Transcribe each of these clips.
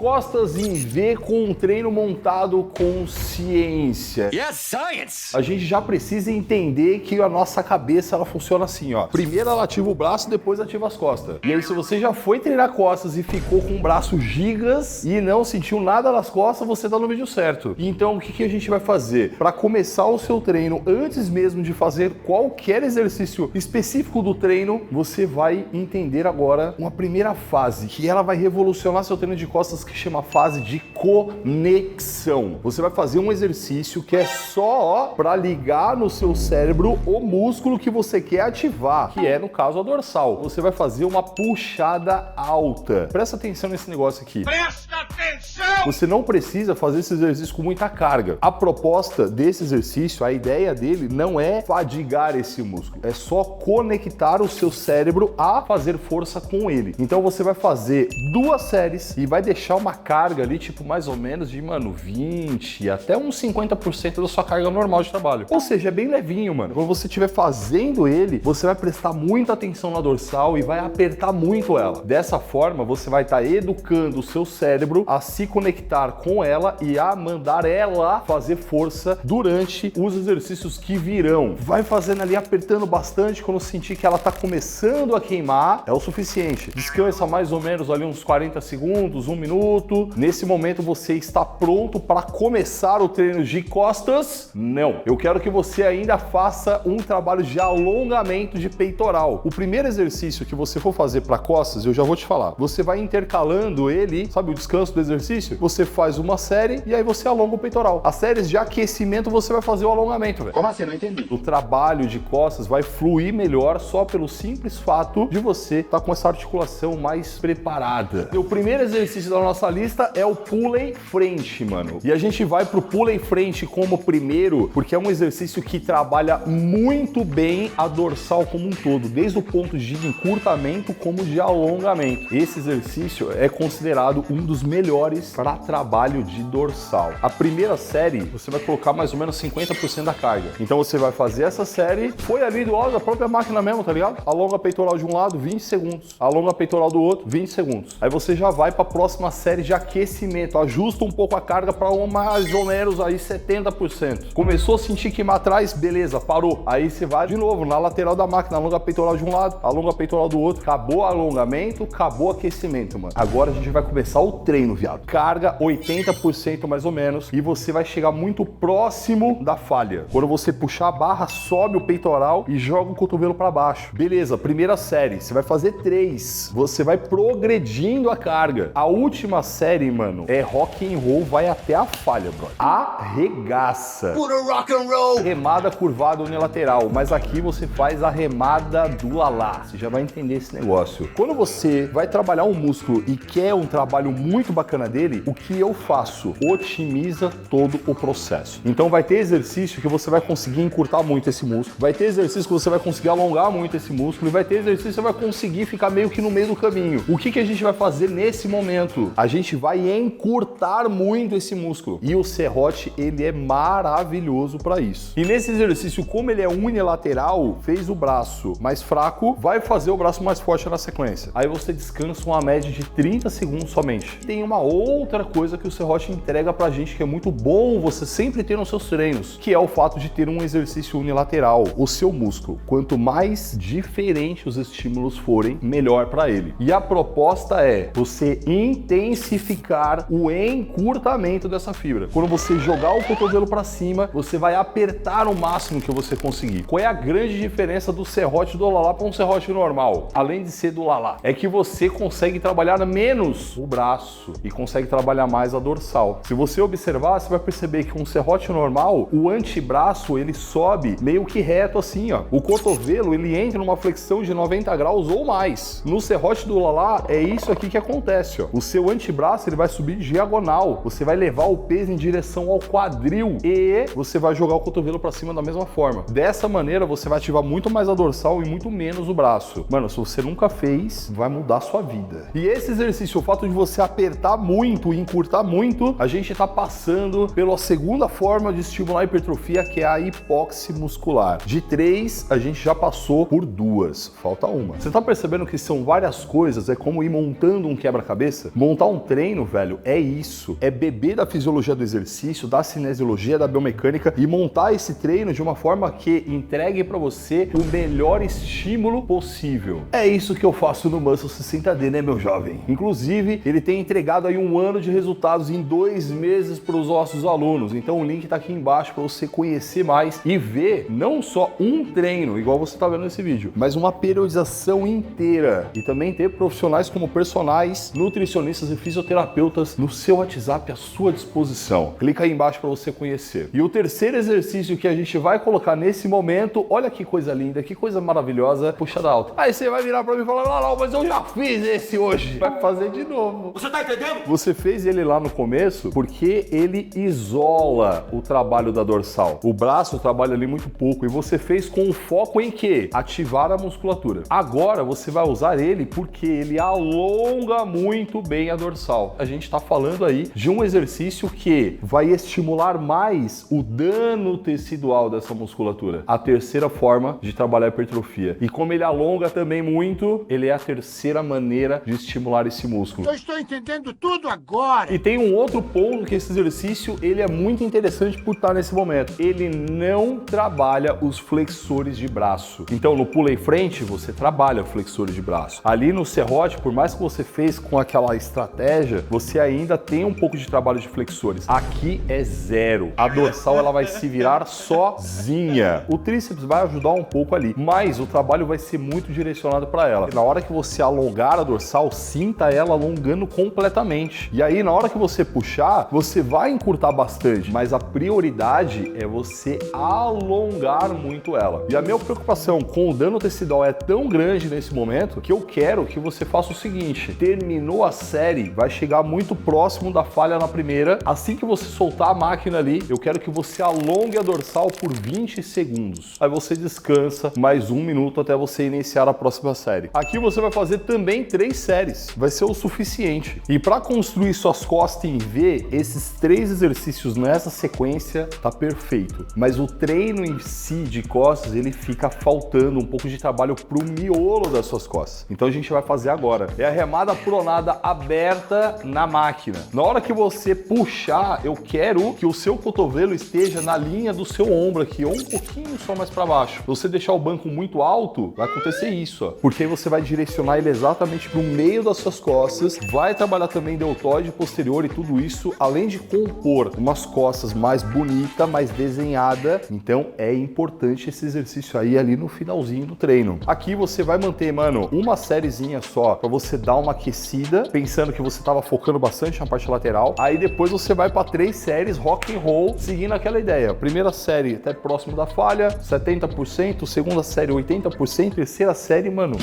Costas em V com um treino montado com ciência. Yes, science! A gente já precisa entender que a nossa cabeça ela funciona assim, ó. Primeiro ela ativa o braço, depois ativa as costas. E aí se você já foi treinar costas e ficou com o braço gigas e não sentiu nada nas costas, você tá no vídeo certo. Então o que a gente vai fazer? Para começar o seu treino, antes mesmo de fazer qualquer exercício específico do treino, você vai entender agora uma primeira fase, que ela vai revolucionar seu treino de costas, que chama fase de conexão. Você vai fazer um exercício que é só para ligar no seu cérebro o músculo que você quer ativar, que é, no caso, a dorsal. Você vai fazer uma puxada alta. Presta atenção nesse negócio aqui. Presta atenção! Você não precisa fazer esse exercício com muita carga. A proposta desse exercício, a ideia dele não é fadigar esse músculo, é só conectar o seu cérebro a fazer força com ele. Então você vai fazer 2 séries e vai deixar uma carga ali, tipo, mais ou menos de, 20 até uns 50% da sua carga normal de trabalho. Ou seja, é bem levinho, mano. Quando você estiver fazendo ele, você vai prestar muita atenção na dorsal e vai apertar muito ela. Dessa forma, você vai estar educando o seu cérebro a se conectar com ela e a mandar ela fazer força durante os exercícios que virão. Vai fazendo ali, apertando bastante. Quando sentir que ela tá começando a queimar, é o suficiente. Descansa mais ou menos ali uns 40 segundos, 1 minuto. Nesse momento você está pronto para começar o treino de costas? Não. Eu quero que você ainda faça um trabalho de alongamento de peitoral. O primeiro exercício que você for fazer para costas, eu já vou te falar. Você vai intercalando ele, sabe o descanso do exercício? Você faz uma série e aí você alonga o peitoral. As séries de aquecimento você vai fazer o alongamento, velho. Como assim? Não entendi. O trabalho de costas vai fluir melhor só pelo simples fato de você estar com essa articulação mais preparada. E o primeiro exercício da nossa lista é o pulley frente, mano. E a gente vai pro pulley frente como primeiro, porque é um exercício que trabalha muito bem a dorsal como um todo, desde o ponto de encurtamento como de alongamento. Esse exercício é considerado um dos melhores para trabalho de dorsal. A primeira série, você vai colocar mais ou menos 50% da carga. Então você vai fazer essa série, foi ali da própria máquina mesmo, tá ligado? Alonga a peitoral de um lado, 20 segundos. Alonga a peitoral do outro, 20 segundos. Aí você já vai para a próxima série de aquecimento. Ajusta um pouco a carga para mais ou menos aí 70%. Começou a sentir queimar atrás, beleza, parou. Aí você vai de novo na lateral da máquina, alonga a peitoral de um lado, alonga a peitoral do outro. Acabou o alongamento, acabou o aquecimento, mano. Agora a gente vai começar o treino, viado. Carga 80% mais ou menos e você vai chegar muito próximo da falha. Quando você puxar a barra, sobe o peitoral e joga o cotovelo para baixo. Beleza, primeira série, você vai fazer 3. Você vai progredindo a carga. A última série, mano, é rock and roll, vai até a falha, brother. Arregaça. Puro rock and roll! Remada curvada unilateral, mas aqui você faz a remada do lalá. Você já vai entender esse negócio. Quando você vai trabalhar um músculo e quer um trabalho muito bacana dele, o que eu faço? Otimiza todo o processo. Então vai ter exercício que você vai conseguir encurtar muito esse músculo, vai ter exercício que você vai conseguir alongar muito esse músculo e vai ter exercício que você vai conseguir ficar meio que no meio do caminho. O que a gente vai fazer nesse momento? A gente vai encurtar muito esse músculo. E o serrote, ele é maravilhoso para isso. E nesse exercício, como ele é unilateral, fez o braço mais fraco, vai fazer o braço mais forte na sequência. Aí você descansa uma média de 30 segundos somente. Tem uma outra coisa que o serrote entrega pra gente que é muito bom você sempre ter nos seus treinos, que é o fato de ter um exercício unilateral. O seu músculo, quanto mais diferente os estímulos forem, melhor para ele. E a proposta é você intensificar o encurtamento dessa fibra. Quando você jogar o cotovelo para cima, você vai apertar o máximo que você conseguir. Qual é a grande diferença do serrote do lalá para um serrote normal? Além de ser do lalá, é que você consegue trabalhar menos o braço e consegue trabalhar mais a dorsal. Se você observar, você vai perceber que um serrote normal, o antebraço ele sobe meio que reto assim, ó. O cotovelo ele entra numa flexão de 90 graus ou mais. No serrote do lalá é isso aqui que acontece, ó. O seu antebraço ele vai subir diagonal. Você vai levar o peso em direção ao quadril e você vai jogar o cotovelo para cima da mesma forma. Dessa maneira você vai ativar muito mais a dorsal e muito menos o braço. Mano, se você nunca fez, vai mudar a sua vida. E esse exercício, o fato de você apertar muito muito, encurtar muito, a gente tá passando pela segunda forma de estimular a hipertrofia, que é a hipóxia muscular. De 3, a gente já passou por 2, falta uma. Você tá percebendo que são várias coisas, é como ir montando um quebra-cabeça? Montar um treino, velho, é isso. É beber da fisiologia do exercício, da cinesiologia, da biomecânica e montar esse treino de uma forma que entregue para você o melhor estímulo possível. É isso que eu faço no Muscle 60D, né, meu jovem? Inclusive, ele tem entregado aí 1 ano de resultados em 2 meses para os nossos alunos. Então o link tá aqui embaixo para você conhecer mais e ver não só um treino, igual você tá vendo nesse vídeo, mas uma periodização inteira. E também ter profissionais como personagens, nutricionistas e fisioterapeutas no seu WhatsApp à sua disposição. Clica aí embaixo para você conhecer. E o terceiro exercício que a gente vai colocar nesse momento, olha que coisa linda, que coisa maravilhosa, puxada alta. Aí você vai virar para mim e falar, não, mas eu já fiz esse hoje. Vai fazer de novo. Você tá entendendo? Você fez ele lá no começo porque ele isola o trabalho da dorsal. O braço trabalha ali muito pouco e você fez com o foco em quê? Ativar a musculatura. Agora você vai usar ele porque ele alonga muito bem a dorsal. A gente está falando aí de um exercício que vai estimular mais o dano tecidual dessa musculatura. A terceira forma de trabalhar a hipertrofia. E como ele alonga também muito, ele é a terceira maneira de estimular esse músculo. Eu estou entendendo tudo agora. E tem um outro ponto que esse exercício ele é muito interessante por estar nesse momento. Ele não trabalha os flexores de braço. Então no pulo em frente você trabalha flexores de braço. Ali no serrote, por mais que você fez com aquela estratégia, você ainda tem um pouco de trabalho de flexores. Aqui é zero. A dorsal ela vai se virar sozinha. O tríceps vai ajudar um pouco ali, mas o trabalho vai ser muito direcionado para ela. Na hora que você alongar a dorsal, sinta ela alongando completamente. E aí na hora que você puxar, você vai encurtar bastante, mas a prioridade é você alongar muito ela. E a minha preocupação com o dano tecidual é tão grande nesse momento que eu quero que você faça o seguinte: terminou a série, vai chegar muito próximo da falha na primeira. Assim que você soltar a máquina ali, eu quero que você alongue a dorsal por 20 segundos. Aí você descansa mais 1 minuto até você iniciar a próxima série. Aqui você vai fazer também 3 séries, vai ser o suficiente. E para construir suas costas em V, esses 3 exercícios nessa sequência tá perfeito. Mas o treino em si de costas, ele fica faltando um pouco de trabalho pro miolo das suas costas. Então a gente vai fazer agora. É a remada pronada aberta na máquina. Na hora que você puxar, eu quero que o seu cotovelo esteja na linha do seu ombro aqui, ou um pouquinho só mais para baixo. Se você deixar o banco muito alto, vai acontecer isso, ó. Porque aí você vai direcionar ele exatamente pro meio das suas costas, vai trabalhar também deltoide posterior e tudo isso, além de compor umas costas mais bonita, mais desenhada. Então é importante esse exercício aí ali no finalzinho do treino. Aqui você vai manter, mano, uma sériezinha só para você dar uma aquecida, pensando que você tava focando bastante na parte lateral. Aí depois você vai para 3 séries rock and roll, seguindo aquela ideia. Primeira série até próximo da falha, 70%, segunda série 80%, terceira série, mano.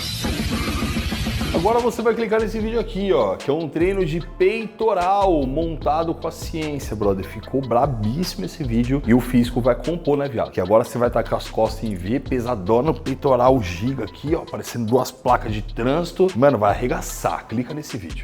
Agora você vai clicar nesse vídeo aqui, ó, que é um treino de peitoral montado com a ciência, brother. Ficou brabíssimo esse vídeo e o físico vai compor, né, viado? Que agora você vai estar com as costas em V, pesadona, peitoral giga aqui, ó, parecendo 2 placas de trânsito. Mano, vai arregaçar. Clica nesse vídeo.